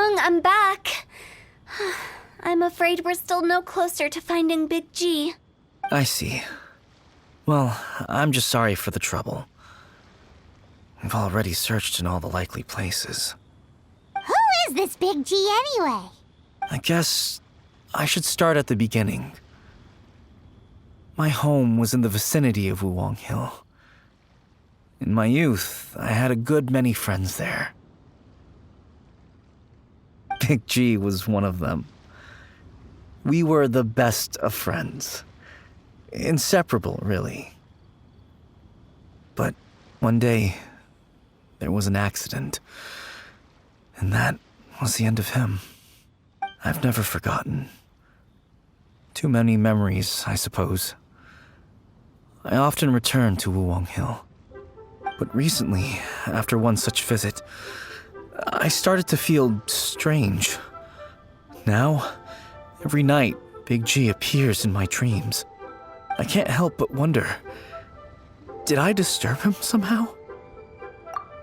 Chung, I'm back. I'm afraid we're still no closer to finding Big G. I see. Well, I'm just sorry for the trouble. We've already searched in all the likely places. Who is this Big G anyway? I guess I should start at the beginning. My home was in the vicinity of Wuwang Hill. In my youth, I had a good many friends there. Big G was one of them. We were the best of friends. Inseparable, really. But one day, there was an accident. And that was the end of him. I've never forgotten. Too many memories, I suppose. I often return to Wuwang Hill. But recently, after one such visit, I started to feel strange. Now, every night, Big G appears in my dreams. I can't help but wonder, did I disturb him somehow?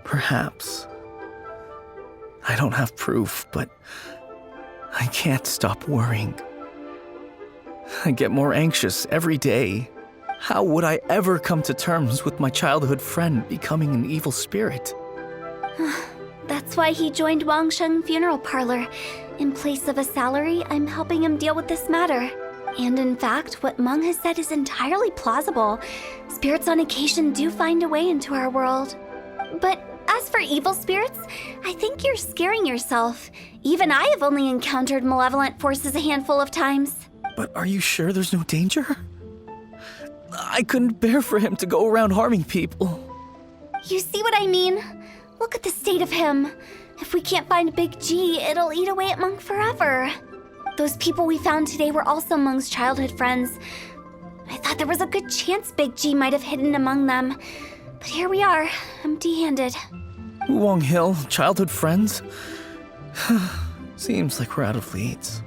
Perhaps. I don't have proof, but I can't stop worrying. I get more anxious every day. How would I ever come to terms with my childhood friend becoming an evil spirit? That's why he joined Wansheng Funeral Parlor. In place of a salary, I'm helping him deal with this matter. And in fact, what Meng has said is entirely plausible. Spirits on occasion do find a way into our world. But as for evil spirits, I think you're scaring yourself. Even I have only encountered malevolent forces a handful of times. But are you sure there's no danger? I couldn't bear for him to go around harming people. You see what I mean? Look at the state of him. If we can't find Big G, it'll eat away at Meng forever. Those people we found today were also Meng's childhood friends. I thought there was a good chance Big G might have hidden among them. But here we are, empty-handed. Wuwang Hill, childhood friends? Seems like we're out of leads.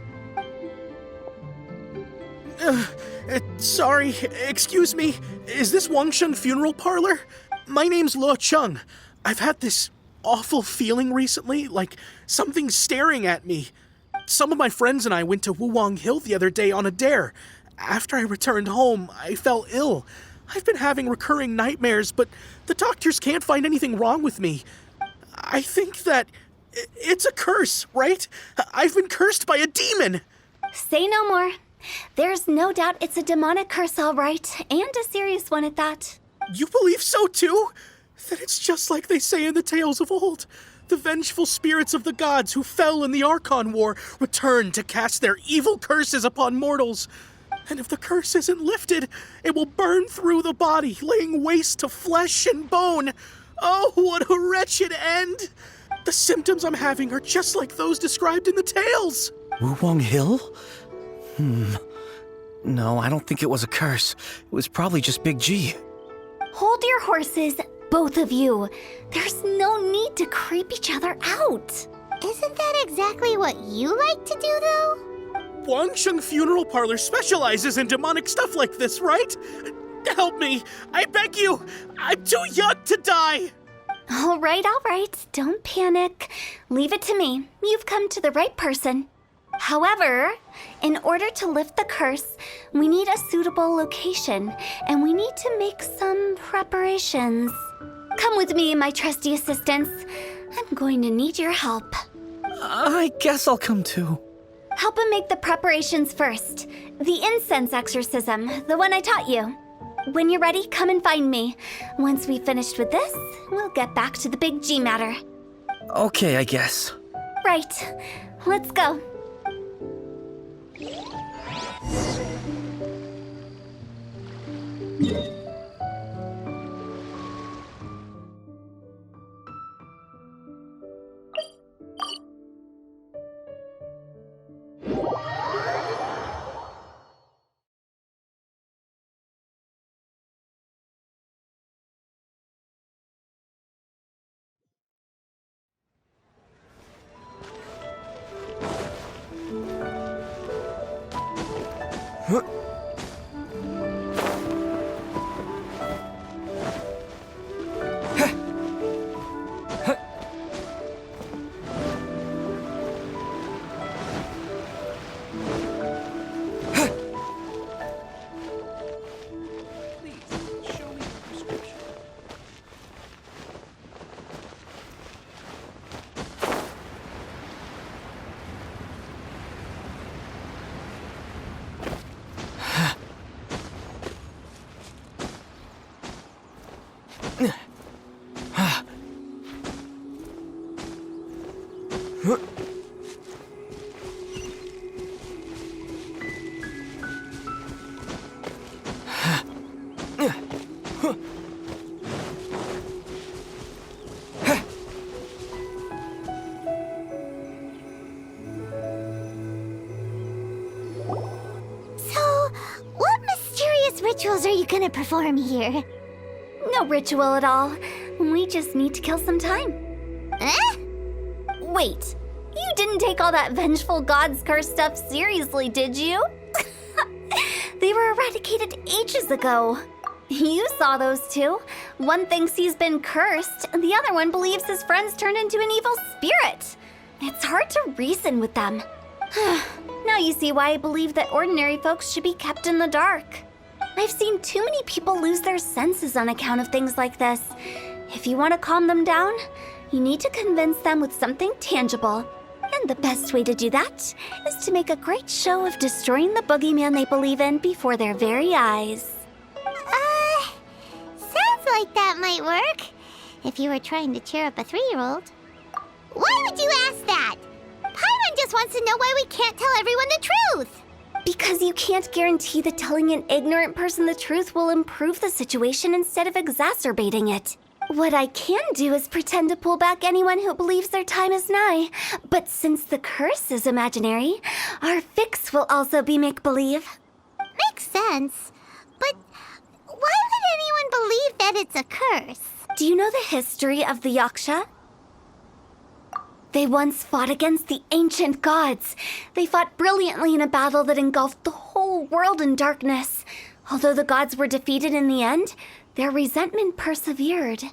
Sorry, excuse me. Is this Wansheng Funeral Parlor? My name's Lo Chung. I've had this awful feeling recently, like something's staring at me. Some of my friends and I went to Wuwang Hill the other day on a dare. After I returned home, I fell ill. I've been having recurring nightmares, but the doctors can't find anything wrong with me. I think that it's a curse, right? I've been cursed by a demon. Say no more. There's no doubt it's a demonic curse, all right, and a serious one at that. You believe so too? That it's just like they say in the tales of old. The vengeful spirits of the gods who fell in the Archon War return to cast their evil curses upon mortals. And if the curse isn't lifted, it will burn through the body, laying waste to flesh and bone. Oh, what a wretched end! The symptoms I'm having are just like those described in the tales. Wuwang Hill? No, I don't think it was a curse. It was probably just Big G. Hold your horses, both of you. There's no need to creep each other out. Isn't that exactly what you like to do, though? Wansheng Funeral Parlor specializes in demonic stuff like this, right? Help me, I beg you. I'm too young to die. All right. Don't panic. Leave it to me. You've come to the right person. However, in order to lift the curse, we need a suitable location, and we need to make some preparations. Come with me, my trusty assistants. I'm going to need your help. I guess I'll come too. Help him make the preparations first. The incense exorcism, the one I taught you. When you're ready, come and find me. Once we've finished with this, we'll get back to the Big G matter. Okay, I guess. Right. Let's go. So, what mysterious rituals are you gonna perform here? No ritual at all. We just need to kill some time. Eh? Wait, you didn't take all that vengeful god's curse stuff seriously, did you? They were eradicated ages ago. You saw those two. One thinks he's been cursed, and the other one believes his friends turned into an evil spirit. It's hard to reason with them. Now you see why I believe that ordinary folks should be kept in the dark. I've seen too many people lose their senses on account of things like this. If you want to calm them down, you need to convince them with something tangible. And the best way to do that is to make a great show of destroying the boogeyman they believe in before their very eyes. Sounds like that might work. If you were trying to cheer up a 3-year-old. Why would you ask that? Paimon just wants to know why we can't tell everyone the truth. Because you can't guarantee that telling an ignorant person the truth will improve the situation instead of exacerbating it. What I can do is pretend to pull back anyone who believes their time is nigh. But since the curse is imaginary, our fix will also be make-believe. Makes sense. But why would anyone believe that it's a curse? Do you know the history of the Yaksha? They once fought against the ancient gods. They fought brilliantly in a battle that engulfed the whole world in darkness. Although the gods were defeated in the end, their resentment persevered.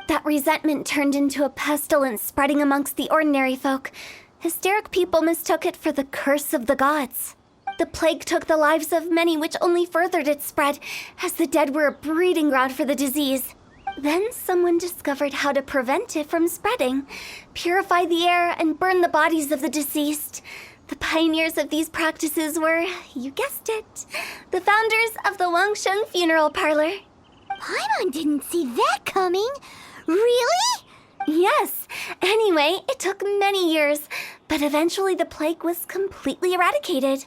That resentment turned into a pestilence spreading amongst the ordinary folk. Hysteric people mistook it for the curse of the gods. The plague took the lives of many, which only furthered its spread, as the dead were a breeding ground for the disease. Then someone discovered how to prevent it from spreading, purify the air, and burn the bodies of the deceased. The pioneers of these practices were, you guessed it, the founders of the Wansheng funeral parlor. Paimon didn't see that coming. Really? Yes. Anyway, it took many years, but eventually the plague was completely eradicated.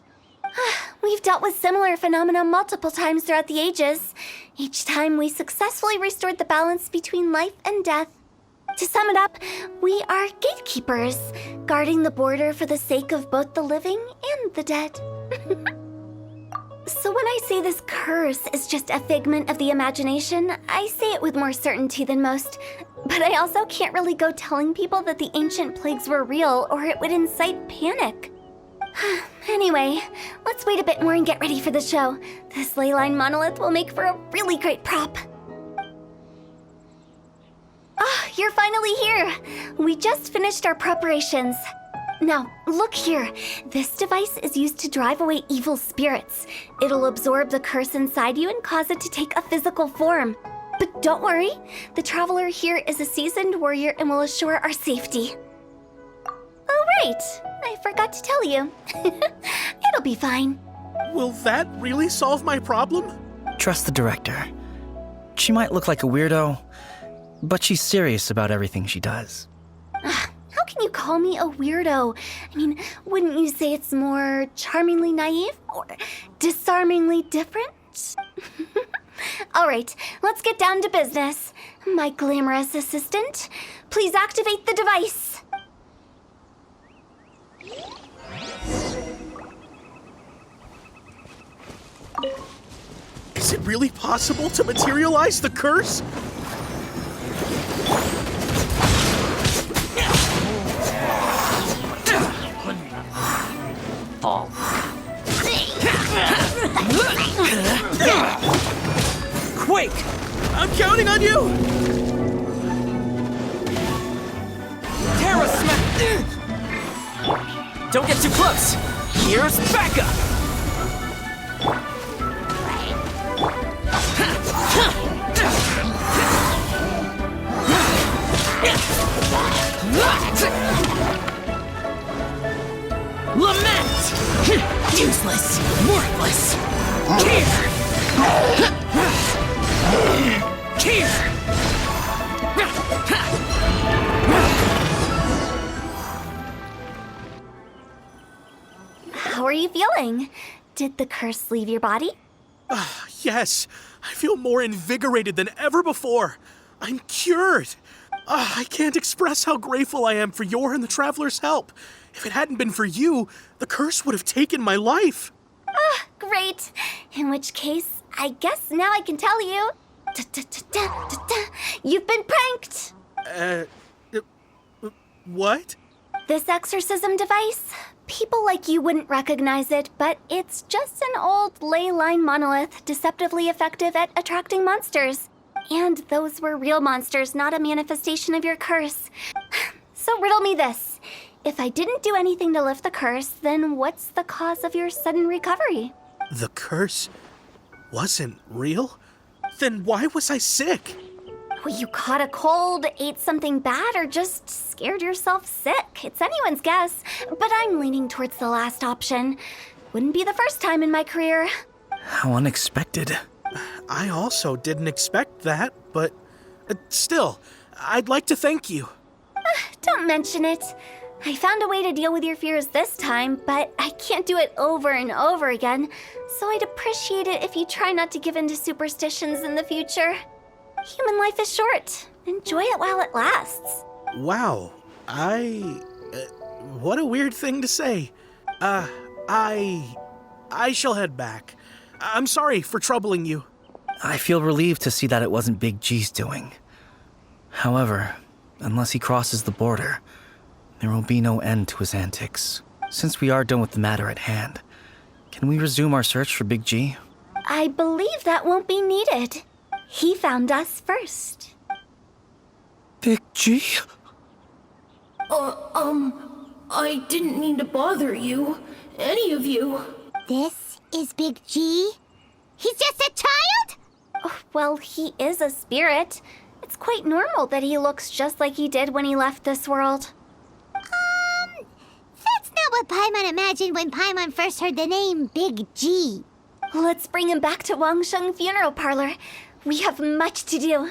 We've dealt with similar phenomena multiple times throughout the ages. Each time we successfully restored the balance between life and death. To sum it up, we are gatekeepers, guarding the border for the sake of both the living and the dead. So when I say this curse is just a figment of the imagination, I say it with more certainty than most. But I also can't really go telling people that the ancient plagues were real, or it would incite panic. Anyway, let's wait a bit more and get ready for the show. This leyline monolith will make for a really great prop. Ah, you're finally here! We just finished our preparations. Now, look here. This device is used to drive away evil spirits. It'll absorb the curse inside you and cause it to take a physical form. But don't worry, the traveler here is a seasoned warrior and will assure our safety. Oh, right. I forgot to tell you. It'll be fine. Will that really solve my problem? Trust the director. She might look like a weirdo, but she's serious about everything she does. How can you call me a weirdo? I mean, wouldn't you say it's more charmingly naive or disarmingly different? All right, let's get down to business. My glamorous assistant, please activate the device. Is it really possible to materialize the curse? Fall. Quake! I'm counting on you! Terra Smack! Don't get too close! Here's backup! Lament! Useless! Worthless! Here! Here! How are you feeling? Did the curse leave your body? Yes, I feel more invigorated than ever before. I'm cured. I can't express how grateful I am for your and the Traveler's help. If it hadn't been for you, the curse would have taken my life. Great. In which case, I guess now I can tell you. You've been pranked! What? This exorcism device? People like you wouldn't recognize it, but it's just an old ley line monolith deceptively effective at attracting monsters. And those were real monsters, not a manifestation of your curse. So riddle me this. If I didn't do anything to lift the curse, then what's the cause of your sudden recovery? The curse wasn't real? Then why was I sick? Well, you caught a cold, ate something bad, or just scared yourself sick. It's anyone's guess, but I'm leaning towards the last option. Wouldn't be the first time in my career. How unexpected. I also didn't expect that, but still, I'd like to thank you. Don't mention it. I found a way to deal with your fears this time, but I can't do it over and over again, so I'd appreciate it if you try not to give in to superstitions in the future. Human life is short. Enjoy it while it lasts. Wow, what a weird thing to say. I shall head back. I'm sorry for troubling you. I feel relieved to see that it wasn't Big G's doing. However, unless he crosses the border, there will be no end to his antics. Since we are done with the matter at hand, can we resume our search for Big G? I believe that won't be needed. He found us first. Big G? I didn't mean to bother you. Any of you. This is Big G? He's just a child? Oh, well, he is a spirit. It's quite normal that he looks just like he did when he left this world. That's not what Paimon imagined when Paimon first heard the name Big G. Let's bring him back to Wansheng Funeral Parlor. We have much to do.